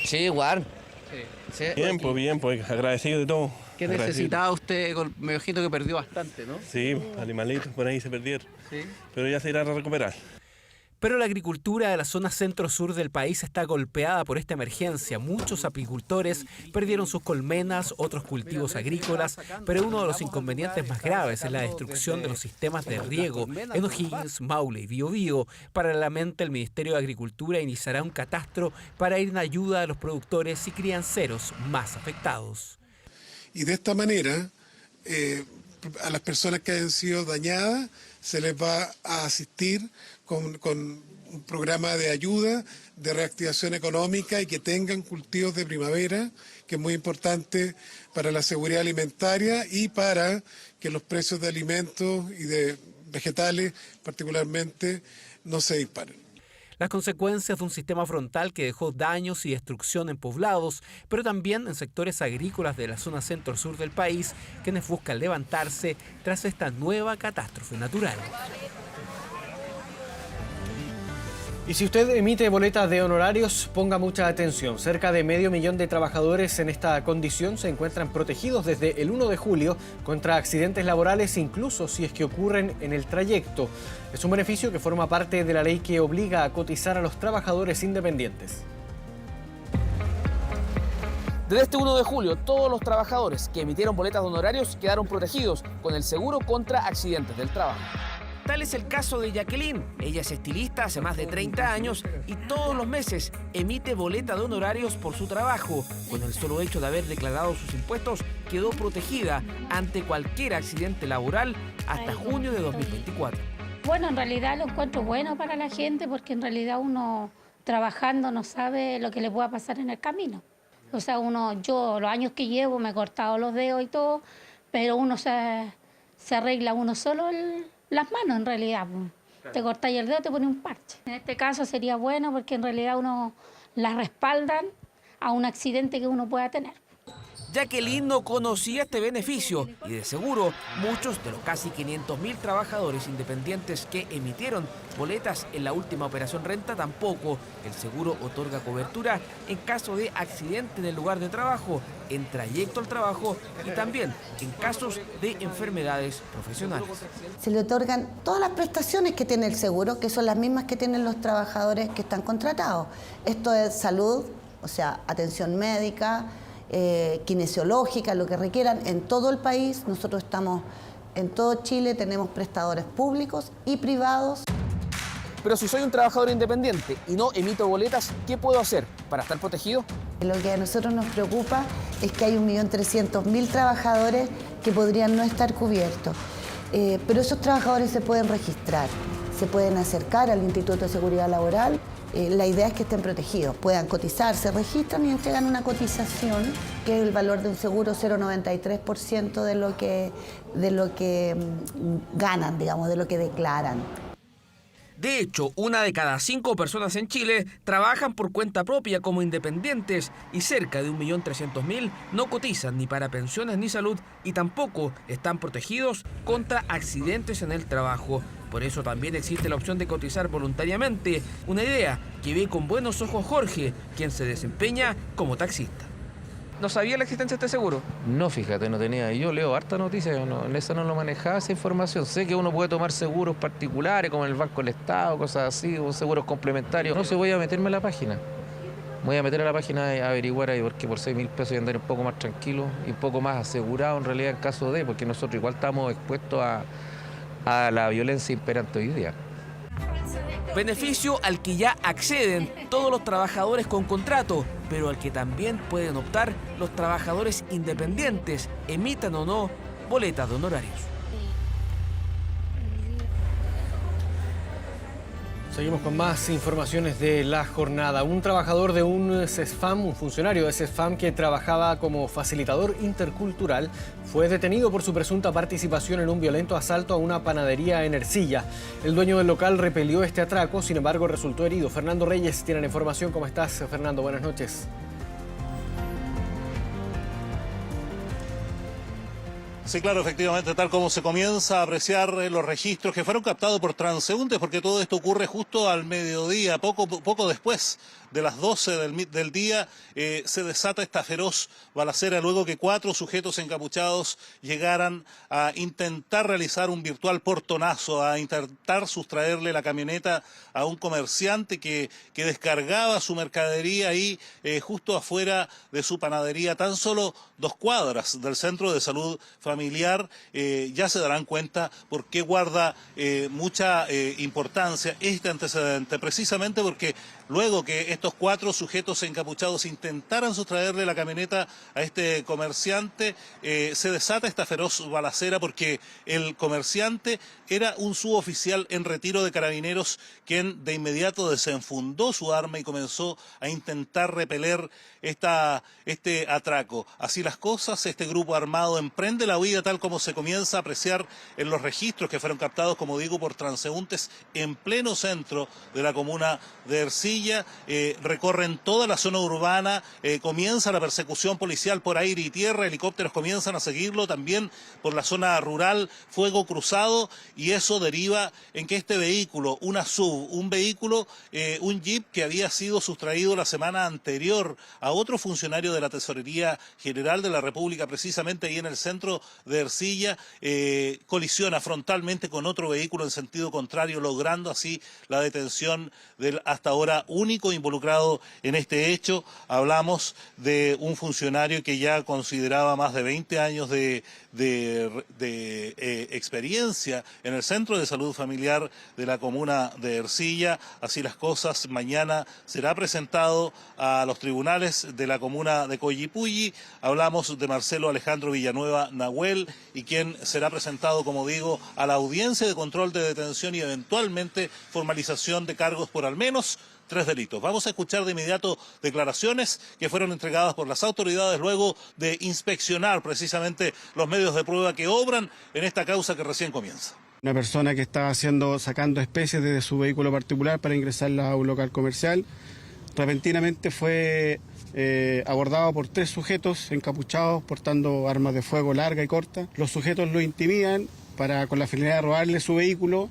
Sí, igual. Sí. Bien, pues agradecido de todo. ¿Qué necesitaba usted? Me imagino que perdió bastante, ¿no? Sí, animalitos por ahí se perdieron, sí. Pero ya se irá a recuperar. Pero la agricultura de la zona centro-sur del país está golpeada por esta emergencia. Muchos apicultores perdieron sus colmenas, otros cultivos agrícolas, pero uno de los inconvenientes más graves es la destrucción de los sistemas de riego en O'Higgins, Maule y Biobío. Paralelamente, el Ministerio de Agricultura iniciará un catastro para ir en ayuda a los productores y crianceros más afectados. Y de esta manera, a las personas que hayan sido dañadas se les va a asistir con un programa de ayuda, de reactivación económica y que tengan cultivos de primavera, que es muy importante para la seguridad alimentaria y para que los precios de alimentos y de vegetales particularmente no se disparen. Las consecuencias de un sistema frontal que dejó daños y destrucción en poblados, pero también en sectores agrícolas de la zona centro-sur del país, quienes buscan levantarse tras esta nueva catástrofe natural. Y si usted emite boletas de honorarios, ponga mucha atención. Cerca de 500.000 de trabajadores en esta condición se encuentran protegidos desde el 1 de julio contra accidentes laborales, incluso si es que ocurren en el trayecto. Es un beneficio que forma parte de la ley que obliga a cotizar a los trabajadores independientes. Desde este 1 de julio, todos los trabajadores que emitieron boletas de honorarios quedaron protegidos con el seguro contra accidentes del trabajo. Tal es el caso de Jacqueline. Ella es estilista hace más de 30 años y todos los meses emite boleta de honorarios por su trabajo. Con el solo hecho de haber declarado sus impuestos, quedó protegida ante cualquier accidente laboral hasta junio de 2024. Bueno, en realidad lo encuentro bueno para la gente porque en realidad uno trabajando no sabe lo que le pueda pasar en el camino. O sea, yo los años que llevo me he cortado los dedos y todo, pero uno se arregla uno solo las manos en realidad. Claro. Te cortáis el dedo, te pones un parche. En este caso sería bueno porque en realidad uno las respaldan a un accidente que uno pueda tener. Jacqueline no conocía este beneficio y de seguro muchos de los casi 500.000 trabajadores independientes que emitieron boletas en la última operación renta tampoco. El seguro otorga cobertura en caso de accidente en el lugar de trabajo, en trayecto al trabajo y también en casos de enfermedades profesionales. Se le otorgan todas las prestaciones que tiene el seguro, que son las mismas que tienen los trabajadores que están contratados. Esto es salud, o sea, atención médica, kinesiológica, lo que requieran en todo el país. Nosotros estamos en todo Chile, tenemos prestadores públicos y privados. Pero si soy un trabajador independiente y no emito boletas, ¿qué puedo hacer para estar protegido? Lo que a nosotros nos preocupa es que hay 1.300.000 trabajadores que podrían no estar cubiertos. Pero esos trabajadores se pueden registrar, se pueden acercar al Instituto de Seguridad Laboral. La idea es que estén protegidos, puedan cotizar, se registran y entregan una cotización que es el valor de un seguro 0,93% de lo que ganan, digamos, de lo que declaran. De hecho, 1 de cada 5 personas en Chile trabajan por cuenta propia como independientes y cerca de 1.300.000 no cotizan ni para pensiones ni salud y tampoco están protegidos contra accidentes en el trabajo. Por eso también existe la opción de cotizar voluntariamente, una idea que ve con buenos ojos Jorge, quien se desempeña como taxista. ¿No sabía la existencia de este seguro? No, fíjate, no tenía. Yo leo harta noticia, en eso no lo manejaba esa información. Sé que uno puede tomar seguros particulares, como en el Banco del Estado, cosas así, o seguros complementarios. No sé, voy a meterme a la página. Voy a meter a la página a averiguar ahí, porque por 6.000 pesos voy a andar un poco más tranquilo y un poco más asegurado en realidad en caso de, porque nosotros igual estamos expuestos a la violencia imperante hoy día. Beneficio al que ya acceden todos los trabajadores con contrato, pero al que también pueden optar los trabajadores independientes, emitan o no boletas de honorarios. Seguimos con más informaciones de la jornada. Un trabajador de un CESFAM, un funcionario de CESFAM que trabajaba como facilitador intercultural, fue detenido por su presunta participación en un violento asalto a una panadería en Ercilla. El dueño del local repelió este atraco, sin embargo resultó herido. Fernando Reyes tiene la información. ¿Cómo estás, Fernando? Buenas noches. Sí, claro, efectivamente, tal como se comienza a apreciar los registros que fueron captados por transeúntes, porque todo esto ocurre justo al mediodía, poco después de las 12 del día, se desata esta feroz balacera luego que 4 sujetos encapuchados llegaran a intentar realizar un virtual portonazo, a intentar sustraerle la camioneta a un comerciante que descargaba su mercadería ahí justo afuera de su panadería, tan solo 2 cuadras del centro de salud familiar. Ya se darán cuenta por qué guarda mucha importancia este antecedente, precisamente porque luego que estos 4 sujetos encapuchados intentaran sustraerle la camioneta a este comerciante, se desata esta feroz balacera porque el comerciante era un suboficial en retiro de Carabineros quien de inmediato desenfundó su arma y comenzó a intentar repeler este atraco. Así las cosas, este grupo armado emprende la huida tal como se comienza a apreciar en los registros que fueron captados, como digo, por transeúntes en pleno centro de la comuna de Ercilla. Recorren toda la zona urbana, comienza la persecución policial por aire y tierra, helicópteros comienzan a seguirlo, también por la zona rural, fuego cruzado, y eso deriva en que este vehículo, una SUV, un vehículo, un Jeep que había sido sustraído la semana anterior a otro funcionario de la Tesorería General de la República, precisamente ahí en el centro de Ercilla, colisiona frontalmente con otro vehículo en sentido contrario, logrando así la detención del hasta ahora único involucrado en este hecho. Hablamos de un funcionario que ya consideraba más de 20 años de experiencia en el Centro de Salud Familiar de la comuna de Ercilla. Así las cosas, mañana será presentado a los tribunales de la comuna de Collipulli. Hablamos de Marcelo Alejandro Villanueva Nahuel. Nahuel y quien será presentado, como digo, a la audiencia de control de detención y eventualmente formalización de cargos por al menos 3 delitos. Vamos a escuchar de inmediato declaraciones que fueron entregadas por las autoridades luego de inspeccionar precisamente los medios de prueba que obran en esta causa que recién comienza. Una persona que estaba sacando especies desde su vehículo particular para ingresarlas a un local comercial, repentinamente fue abordado por 3 sujetos encapuchados portando armas de fuego larga y corta. Los sujetos lo intimidan con la finalidad de robarle su vehículo,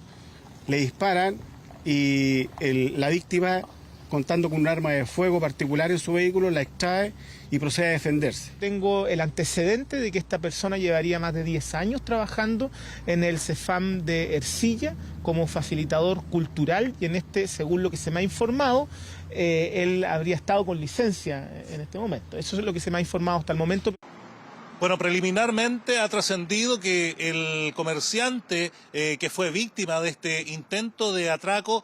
le disparan y la víctima, contando con un arma de fuego particular en su vehículo, la extrae y procede a defenderse. Tengo el antecedente de que esta persona llevaría más de 10 años trabajando en el CEFAM de Ercilla como facilitador cultural y según lo que se me ha informado, él habría estado con licencia en este momento. Eso es lo que se me ha informado hasta el momento. Bueno, preliminarmente ha trascendido que el comerciante que fue víctima de este intento de atraco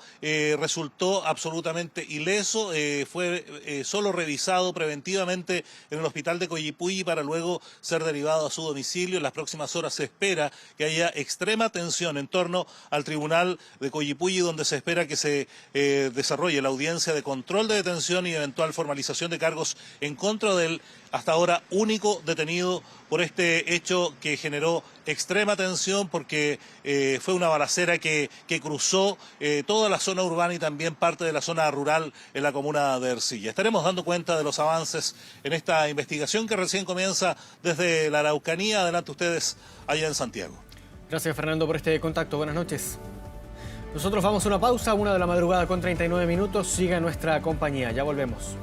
resultó absolutamente ileso, fue solo revisado preventivamente en el hospital de Coyipulli para luego ser derivado a su domicilio. En las próximas horas se espera que haya extrema tensión en torno al tribunal de Coyipulli, donde se espera que se desarrolle la audiencia de control de detención y eventual formalización de cargos en contra del hasta ahora único detenido por este hecho que generó extrema tensión porque fue una balacera que cruzó toda la zona urbana y también parte de la zona rural en la comuna de Ercilla. Estaremos dando cuenta de los avances en esta investigación que recién comienza desde la Araucanía. Adelante ustedes allá en Santiago. Gracias, Fernando, por este contacto. Buenas noches. Nosotros vamos a una pausa, 1 de la madrugada con 39 minutos. Siga nuestra compañía, ya volvemos.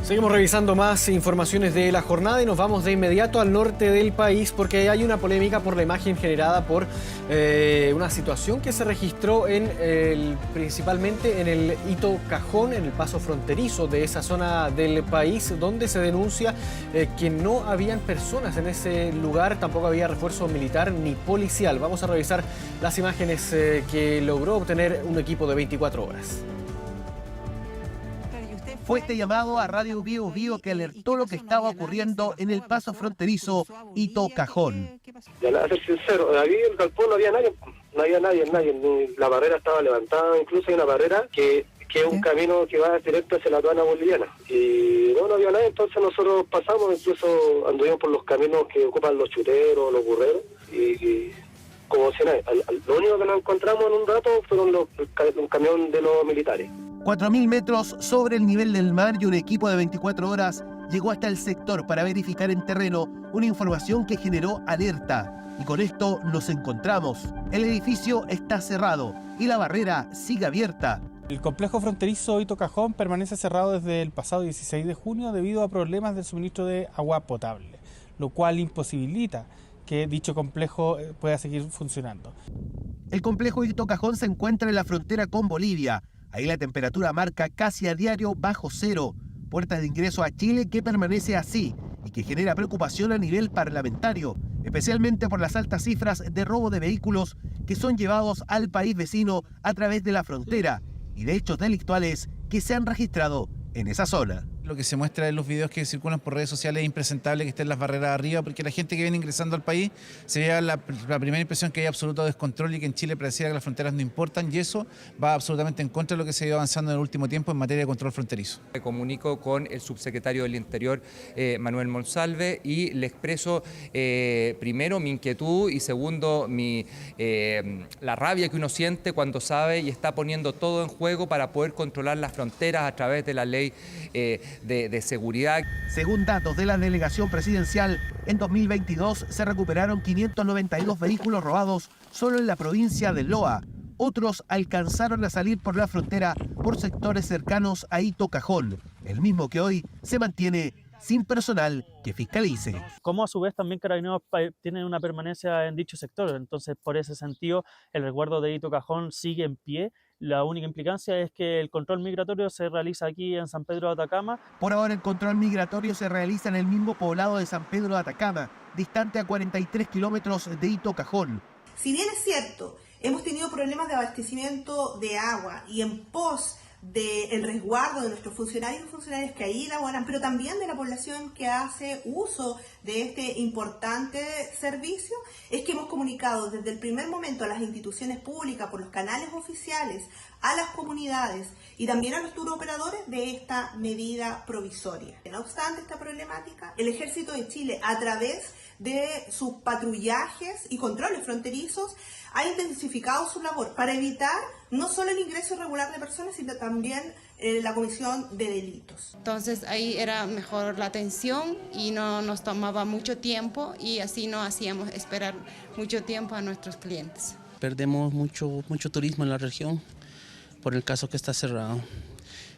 Seguimos revisando más informaciones de la jornada y nos vamos de inmediato al norte del país porque hay una polémica por la imagen generada por una situación que se registró principalmente en el Hito Cajón, en el paso fronterizo de esa zona del país, donde se denuncia que no habían personas en ese lugar, tampoco había refuerzo militar ni policial. Vamos a revisar las imágenes que logró obtener un equipo de 24 horas. Fue este llamado a Radio Bio Bio que alertó lo que estaba ocurriendo en el paso fronterizo Hito Cajón. Ya, a ser sincero, ahí en el galpón no había nadie, la barrera estaba levantada, incluso hay una barrera que es un camino que va directo hacia la aduana boliviana. Y no había nadie, entonces nosotros pasamos, incluso anduvimos por los caminos que ocupan los chuteros, los burreros, y como si nada, lo único que nos encontramos en un rato fueron un camión de los militares. 4.000 metros sobre el nivel del mar y un equipo de 24 horas llegó hasta el sector para verificar en terreno una información que generó alerta. Y con esto nos encontramos. El edificio está cerrado y la barrera sigue abierta. El complejo fronterizo Hito Cajón permanece cerrado desde el pasado 16 de junio debido a problemas del suministro de agua potable, lo cual imposibilita que dicho complejo pueda seguir funcionando. El complejo Hito Cajón se encuentra en la frontera con Bolivia. Ahí la temperatura marca casi a diario bajo cero, puerta de ingreso a Chile que permanece así y que genera preocupación a nivel parlamentario, especialmente por las altas cifras de robo de vehículos que son llevados al país vecino a través de la frontera y de hechos delictuales que se han registrado en esa zona. Lo que se muestra en los videos que circulan por redes sociales es impresentable que estén las barreras arriba, porque la gente que viene ingresando al país se lleva la primera impresión que hay absoluto descontrol y que en Chile pareciera que las fronteras no importan, y eso va absolutamente en contra de lo que se ha ido avanzando en el último tiempo en materia de control fronterizo. Me comunico con el subsecretario del Interior, Manuel Monsalve, y le expreso primero mi inquietud y segundo la rabia que uno siente cuando sabe y está poniendo todo en juego para poder controlar las fronteras a través de la ley de seguridad. Según datos de la delegación presidencial, en 2022 se recuperaron 592 vehículos robados solo en la provincia de Loa. Otros alcanzaron a salir por la frontera por sectores cercanos a Hito Cajón, el mismo que hoy se mantiene sin personal que fiscalice. Como a su vez también Carabineros tienen una permanencia en dicho sector, entonces por ese sentido el resguardo de Hito Cajón sigue en pie. La única implicancia es que el control migratorio se realiza aquí en San Pedro de Atacama. Por ahora el control migratorio se realiza en el mismo poblado de San Pedro de Atacama, distante a 43 kilómetros de Hito Cajón. Si bien es cierto, hemos tenido problemas de abastecimiento de agua y en pos del resguardo de nuestros funcionarios y funcionarias que ahí laboran, pero también de la población que hace uso de este importante servicio, es que hemos comunicado desde el primer momento a las instituciones públicas, por los canales oficiales, a las comunidades y también a los turoperadores de esta medida provisoria. No obstante esta problemática, el Ejército de Chile, a través de sus patrullajes y controles fronterizos, ha intensificado su labor para evitar no solo el ingreso irregular de personas, sino también la comisión de delitos. Entonces ahí era mejor la atención y no nos tomaba mucho tiempo y así no hacíamos esperar mucho tiempo a nuestros clientes. Perdemos mucho turismo en la región por el caso que está cerrado.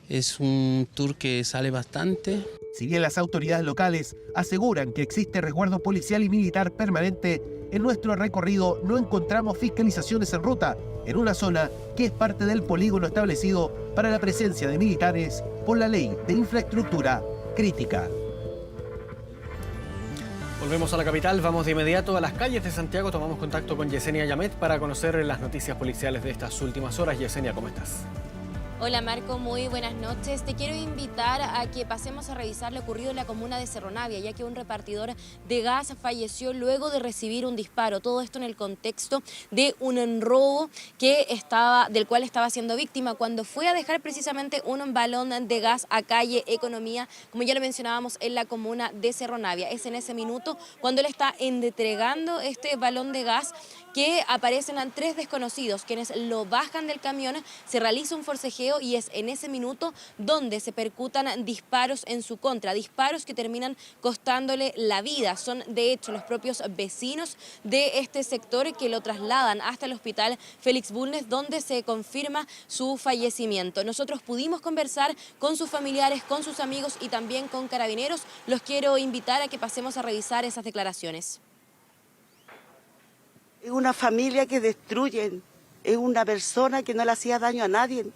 Es un tour que sale bastante. Si bien las autoridades locales aseguran que existe resguardo policial y militar permanente, en nuestro recorrido no encontramos fiscalizaciones en ruta, en una zona que es parte del polígono establecido para la presencia de militares por la Ley de Infraestructura Crítica. Volvemos a la capital, vamos de inmediato a las calles de Santiago, tomamos contacto con Yesenia Yamet para conocer las noticias policiales de estas últimas horas. Yesenia, ¿cómo estás? Hola Marco, muy buenas noches. Te quiero invitar a que pasemos a revisar lo ocurrido en la comuna de Cerro Navia, ya que un repartidor de gas falleció luego de recibir un disparo. Todo esto en el contexto de un robo del cual estaba siendo víctima cuando fue a dejar precisamente un balón de gas a calle Economía, como ya lo mencionábamos, en la comuna de Cerro Navia. Es en ese minuto cuando él está entregando este balón de gas que aparecen a 3 desconocidos, quienes lo bajan del camión, se realiza un forcejeo y es en ese minuto donde se percutan disparos en su contra, disparos que terminan costándole la vida. Son de hecho los propios vecinos de este sector que lo trasladan hasta el hospital Félix Bulnes, donde se confirma su fallecimiento. Nosotros pudimos conversar con sus familiares, con sus amigos y también con carabineros. Los quiero invitar a que pasemos a revisar esas declaraciones. Es una familia que destruyen, es una persona que no le hacía daño a nadie.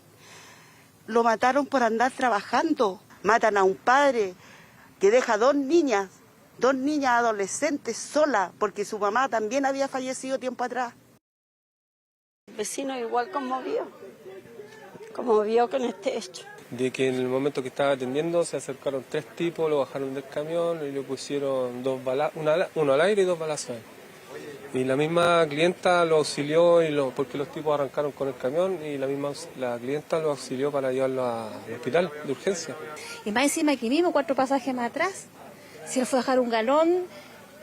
Lo mataron por andar trabajando. Matan a un padre que deja 2 niñas adolescentes solas, porque su mamá también había fallecido tiempo atrás. El vecino igual conmovió con este hecho. De que en el momento que estaba atendiendo se acercaron 3 tipos, lo bajaron del camión y le pusieron 2 balazos, uno al aire y 2 balazos. Y la misma clienta lo auxilió porque los tipos arrancaron con el camión y la clienta lo auxilió para llevarlo al hospital de urgencia. Y más encima aquí mismo, 4 pasajes más atrás, se le fue a dejar un galón,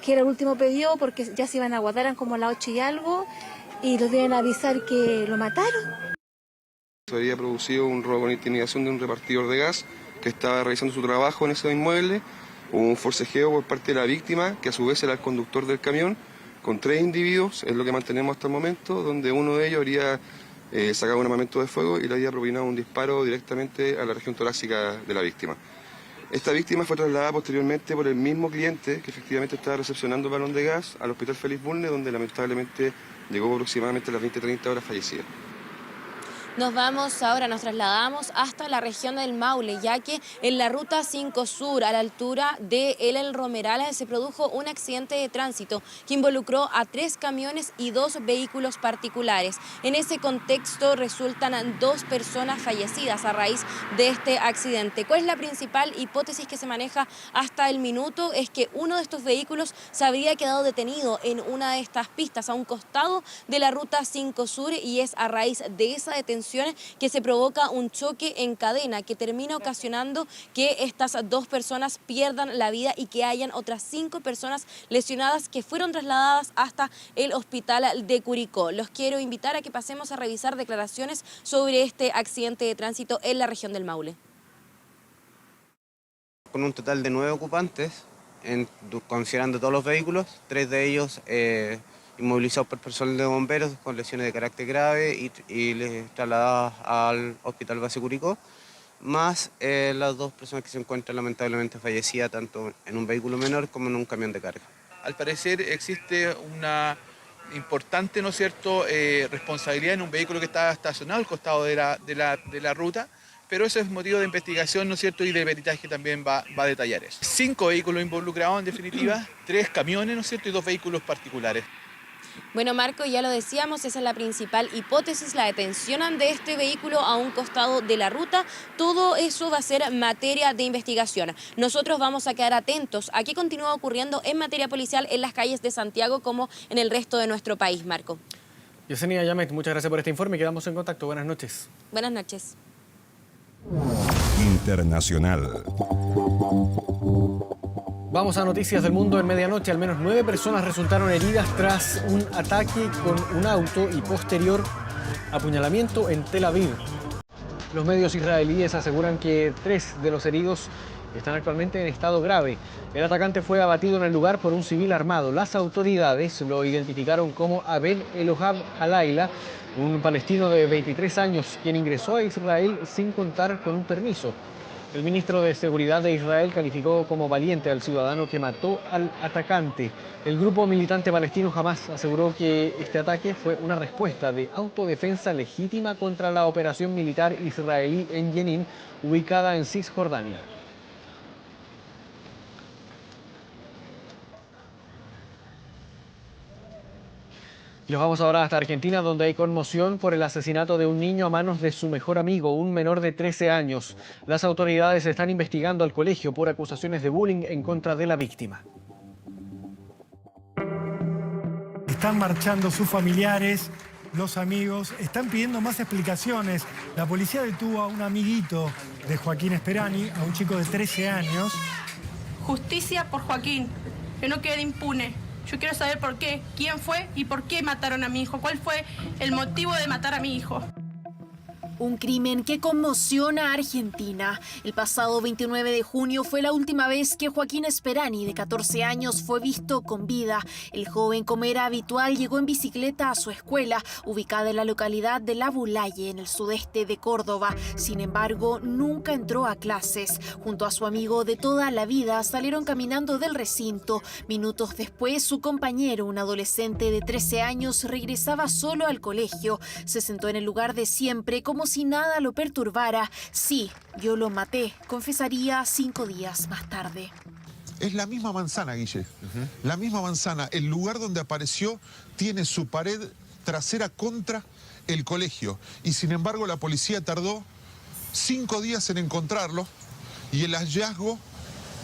que era el último pedido porque ya se iban a aguardar, eran como las 8 y algo, y los deben avisar que lo mataron. Se había producido un robo con intimidación de un repartidor de gas que estaba realizando su trabajo en ese inmueble. Hubo un forcejeo por parte de la víctima, que a su vez era el conductor del camión, con 3 individuos, es lo que mantenemos hasta el momento, donde uno de ellos habría sacado un armamento de fuego y le había propinado un disparo directamente a la región torácica de la víctima. Esta víctima fue trasladada posteriormente por el mismo cliente que efectivamente estaba recepcionando el balón de gas al hospital Félix Bulnes, donde lamentablemente llegó aproximadamente a las 20:30 horas fallecida. Nos trasladamos hasta la región del Maule, ya que en la ruta 5 Sur, a la altura de El Romeral, se produjo un accidente de tránsito que involucró a 3 camiones y 2 vehículos particulares. En ese contexto resultan 2 personas fallecidas a raíz de este accidente. ¿Cuál es la principal hipótesis que se maneja hasta el minuto? Es que uno de estos vehículos se habría quedado detenido en una de estas pistas a un costado de la ruta 5 Sur y es a raíz de esa detención que se provoca un choque en cadena que termina ocasionando que estas 2 personas pierdan la vida y que hayan otras 5 personas lesionadas que fueron trasladadas hasta el hospital de Curicó. Los quiero invitar a que pasemos a revisar declaraciones sobre este accidente de tránsito en la región del Maule. Con un total de 9 ocupantes, considerando todos los vehículos, 3 de ellos inmovilizados por personal de bomberos con lesiones de carácter grave y trasladados al hospital base Curicó, más las 2 personas que se encuentran lamentablemente fallecidas tanto en un vehículo menor como en un camión de carga. Al parecer existe una importante, ¿no es cierto?, responsabilidad en un vehículo que estaba estacionado al costado de la ruta, pero eso es motivo de investigación, ¿no es cierto?, y de peritaje también va a detallar eso. 5 vehículos involucrados en definitiva, 3 camiones, ¿no es cierto?, y 2 vehículos particulares. Bueno, Marco, ya lo decíamos, esa es la principal hipótesis, la detención de este vehículo a un costado de la ruta. Todo eso va a ser materia de investigación. Nosotros vamos a quedar atentos a qué continúa ocurriendo en materia policial en las calles de Santiago como en el resto de nuestro país, Marco. Yesenia Yamet, muchas gracias por este informe. Quedamos en contacto. Buenas noches. Buenas noches. Internacional. Vamos a noticias del mundo en medianoche. Al menos 9 personas resultaron heridas tras un ataque con un auto y posterior apuñalamiento en Tel Aviv. Los medios israelíes aseguran que 3 de los heridos están actualmente en estado grave. El atacante fue abatido en el lugar por un civil armado. Las autoridades lo identificaron como Abel Elohab Halayla, un palestino de 23 años, quien ingresó a Israel sin contar con un permiso. El ministro de Seguridad de Israel calificó como valiente al ciudadano que mató al atacante. El grupo militante palestino Hamas aseguró que este ataque fue una respuesta de autodefensa legítima contra la operación militar israelí en Jenin, ubicada en Cisjordania. Nos vamos ahora hasta Argentina, donde hay conmoción por el asesinato de un niño a manos de su mejor amigo, un menor de 13 años. Las autoridades están investigando al colegio por acusaciones de bullying en contra de la víctima. Están marchando sus familiares, los amigos, están pidiendo más explicaciones. La policía detuvo a un amiguito de Joaquín Esperani, a un chico de 13 años. Justicia por Joaquín, que no quede impune. Yo quiero saber por qué, quién fue y por qué mataron a mi hijo. ¿Cuál fue el motivo de matar a mi hijo? Un crimen que conmociona a Argentina. El pasado 29 de junio fue la última vez que Joaquín Esperani, de 14 años, fue visto con vida. El joven, como era habitual, llegó en bicicleta a su escuela, ubicada en la localidad de La Bulaye, en el sudeste de Córdoba. Sin embargo, nunca entró a clases. Junto a su amigo de toda la vida, salieron caminando del recinto. Minutos después, su compañero, un adolescente de 13 años, regresaba solo al colegio. Se sentó en el lugar de siempre, como si nada lo perturbara. Sí, yo lo maté, confesaría 5 días más tarde. Es la misma manzana, Guille. La misma manzana. El lugar donde apareció tiene su pared trasera contra el colegio. Y sin embargo la policía tardó 5 días en encontrarlo y el hallazgo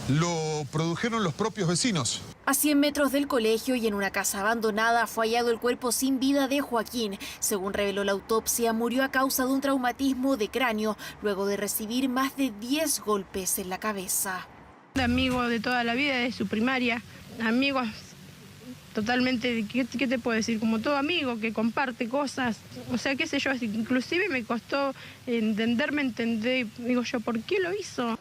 lo produjeron los propios vecinos. A 100 metros del colegio y en una casa abandonada fue hallado el cuerpo sin vida de Joaquín. Según reveló la autopsia, murió a causa de un traumatismo de cráneo, luego de recibir más de 10 golpes en la cabeza. De amigo de toda la vida, de su primaria, amigos totalmente, ¿qué te puedo decir? Como todo amigo que comparte cosas, o sea, qué sé yo, inclusive me costó entender, digo yo, ¿por qué lo hizo?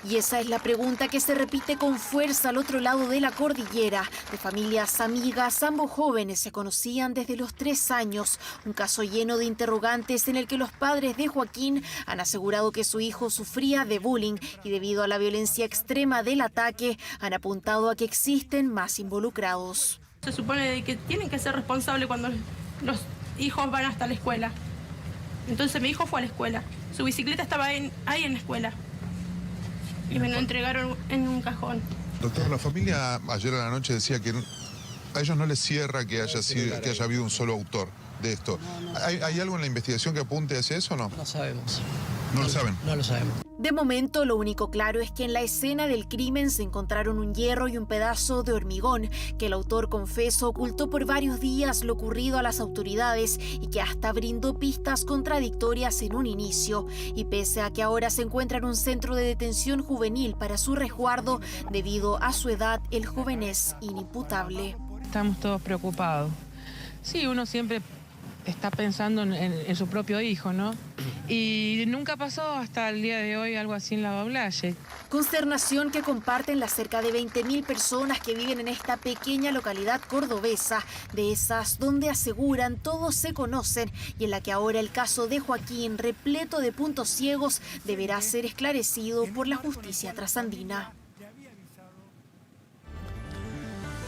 Y esa es la pregunta que se repite con fuerza al otro lado de la cordillera. De familias amigas, ambos jóvenes se conocían desde los 3 años. Un caso lleno de interrogantes en el que los padres de Joaquín han asegurado que su hijo sufría de bullying y debido a la violencia extrema del ataque han apuntado a que existen más involucrados. Se supone que tienen que ser responsables cuando los hijos van hasta la escuela. Entonces mi hijo fue a la escuela. Su bicicleta estaba ahí en la escuela. Y me lo entregaron en un cajón. Doctor, la familia ayer a la noche decía que a ellos no les cierra que haya habido un solo autor de esto. ¿Hay algo en la investigación que apunte hacia eso o no? No sabemos. ¿No lo saben? No lo sabemos. De momento, lo único claro es que en la escena del crimen se encontraron un hierro y un pedazo de hormigón, que el autor, confeso, ocultó por varios días lo ocurrido a las autoridades y que hasta brindó pistas contradictorias en un inicio. Y pese a que ahora se encuentra en un centro de detención juvenil para su resguardo, debido a su edad, el joven es inimputable. Estamos todos preocupados. Sí, uno siempre está pensando en su propio hijo, ¿no? Y nunca pasó hasta el día de hoy algo así en La Bulaye. Consternación que comparten las cerca de 20.000 personas que viven en esta pequeña localidad cordobesa, de esas donde aseguran todos se conocen y en la que ahora el caso de Joaquín, repleto de puntos ciegos, deberá ser esclarecido por la justicia trasandina.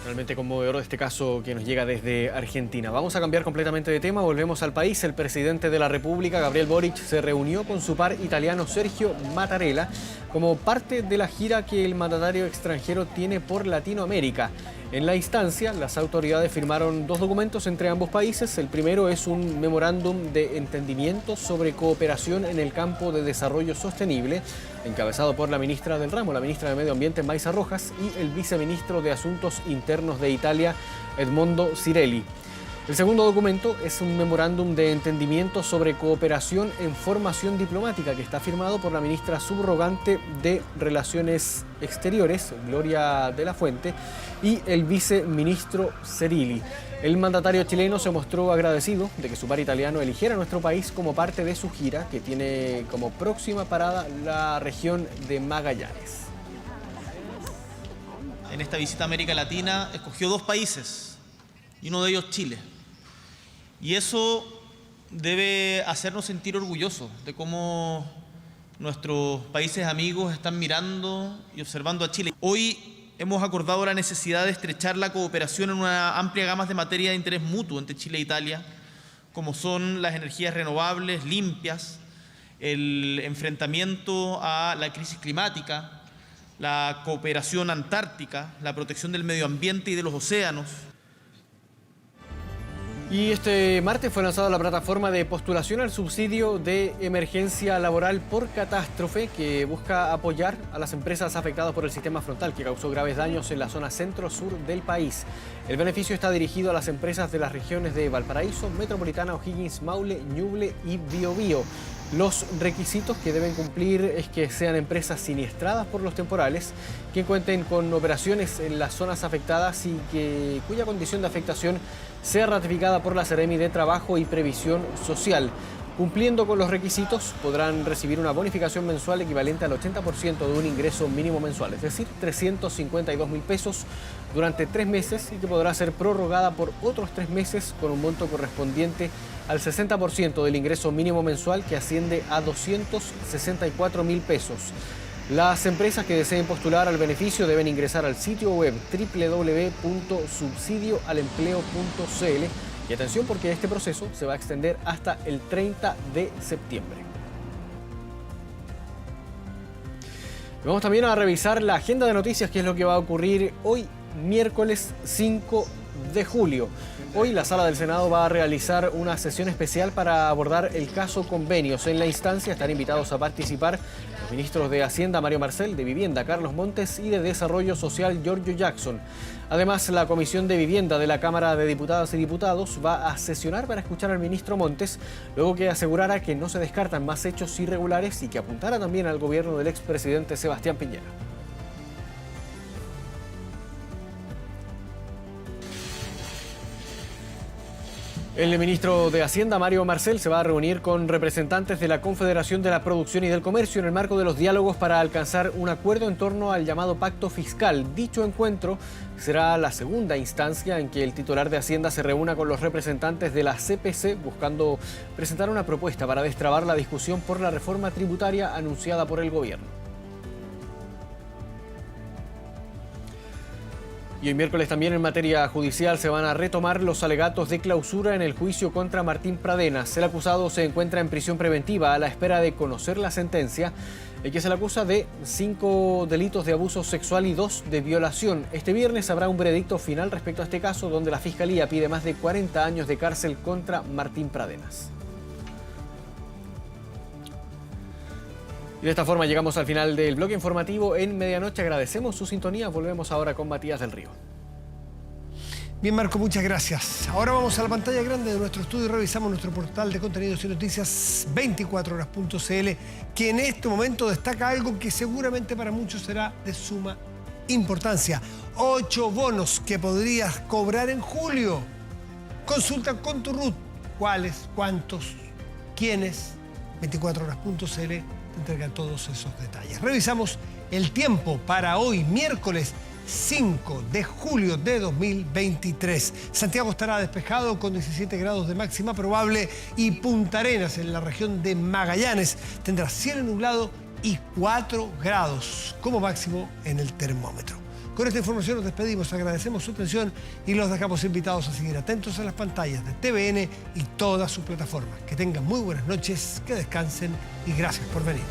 Realmente conmovedor este caso que nos llega desde Argentina. Vamos a cambiar completamente de tema, volvemos al país. El presidente de la República, Gabriel Boric, se reunió con su par italiano Sergio Mattarella como parte de la gira que el mandatario extranjero tiene por Latinoamérica. En la instancia, las autoridades firmaron 2 documentos entre ambos países. El primero es un memorándum de entendimiento sobre cooperación en el campo de desarrollo sostenible, encabezado por la ministra del ramo, la ministra de Medio Ambiente, Maisa Rojas, y el viceministro de Asuntos Internos de Italia, Edmondo Cirelli. El segundo documento es un memorándum de entendimiento sobre cooperación en formación diplomática que está firmado por la ministra subrogante de Relaciones Exteriores, Gloria de la Fuente, y el viceministro Cerilli. El mandatario chileno se mostró agradecido de que su par italiano eligiera nuestro país como parte de su gira, que tiene como próxima parada la región de Magallanes. En esta visita a América Latina escogió 2 países, y uno de ellos Chile. Y eso debe hacernos sentir orgullosos de cómo nuestros países amigos están mirando y observando a Chile. Hoy hemos acordado la necesidad de estrechar la cooperación en una amplia gama de materias de interés mutuo entre Chile e Italia, como son las energías renovables, limpias, el enfrentamiento a la crisis climática, la cooperación antártica, la protección del medio ambiente y de los océanos. Y este martes fue lanzada la plataforma de postulación al subsidio de emergencia laboral por catástrofe, que busca apoyar a las empresas afectadas por el sistema frontal que causó graves daños en la zona centro-sur del país. El beneficio está dirigido a las empresas de las regiones de Valparaíso, Metropolitana, O'Higgins, Maule, Ñuble y Biobío. Los requisitos que deben cumplir es que sean empresas siniestradas por los temporales, que cuenten con operaciones en las zonas afectadas y cuya condición de afectación sea ratificada por la Seremi de Trabajo y Previsión Social. Cumpliendo con los requisitos, podrán recibir una bonificación mensual equivalente al 80% de un ingreso mínimo mensual, es decir, 352.000 pesos durante 3 meses, y que podrá ser prorrogada por otros 3 meses con un monto correspondiente al 60% del ingreso mínimo mensual, que asciende a 264.000 pesos. Las empresas que deseen postular al beneficio deben ingresar al sitio web www.subsidioalempleo.cl. Y atención, porque este proceso se va a extender hasta el 30 de septiembre. Vamos también a revisar la agenda de noticias, que es lo que va a ocurrir hoy, miércoles 5 de julio. Hoy la Sala del Senado va a realizar una sesión especial para abordar el caso Convenios. En la instancia están invitados a participar los ministros de Hacienda, Mario Marcel, de Vivienda, Carlos Montes, y de Desarrollo Social, Giorgio Jackson. Además, la Comisión de Vivienda de la Cámara de Diputadas y Diputados va a sesionar para escuchar al ministro Montes, luego que asegurara que no se descartan más hechos irregulares y que apuntara también al gobierno del expresidente Sebastián Piñera. El ministro de Hacienda, Mario Marcel, se va a reunir con representantes de la Confederación de la Producción y del Comercio en el marco de los diálogos para alcanzar un acuerdo en torno al llamado pacto fiscal. Dicho encuentro será la segunda instancia en que el titular de Hacienda se reúna con los representantes de la CPC, buscando presentar una propuesta para destrabar la discusión por la reforma tributaria anunciada por el gobierno. Y hoy miércoles también en materia judicial se van a retomar los alegatos de clausura en el juicio contra Martín Pradenas. El acusado se encuentra en prisión preventiva a la espera de conocer la sentencia, que se le acusa de 5 delitos de abuso sexual y 2 de violación. Este viernes habrá un veredicto final respecto a este caso, donde la Fiscalía pide más de 40 años de cárcel contra Martín Pradenas. Y de esta forma llegamos al final del bloque informativo en Medianoche. Agradecemos su sintonía. Volvemos ahora con Matías del Río. Bien, Marco, muchas gracias. Ahora vamos a la pantalla grande de nuestro estudio y revisamos nuestro portal de contenidos y noticias 24horas.cl, que en este momento destaca algo que seguramente para muchos será de suma importancia. 8 bonos que podrías cobrar en julio. Consulta con tu RUT. ¿Cuáles? ¿Cuántos? ¿Quiénes? 24horas.cl entrega todos esos detalles. Revisamos el tiempo para hoy, miércoles 5 de julio de 2023. Santiago estará despejado con 17 grados de máxima probable y Punta Arenas, en la región de Magallanes, tendrá cielo nublado y 4 grados como máximo en el termómetro. Con esta información nos despedimos, agradecemos su atención y los dejamos invitados a seguir atentos a las pantallas de TVN y todas sus plataformas. Que tengan muy buenas noches, que descansen y gracias por venir.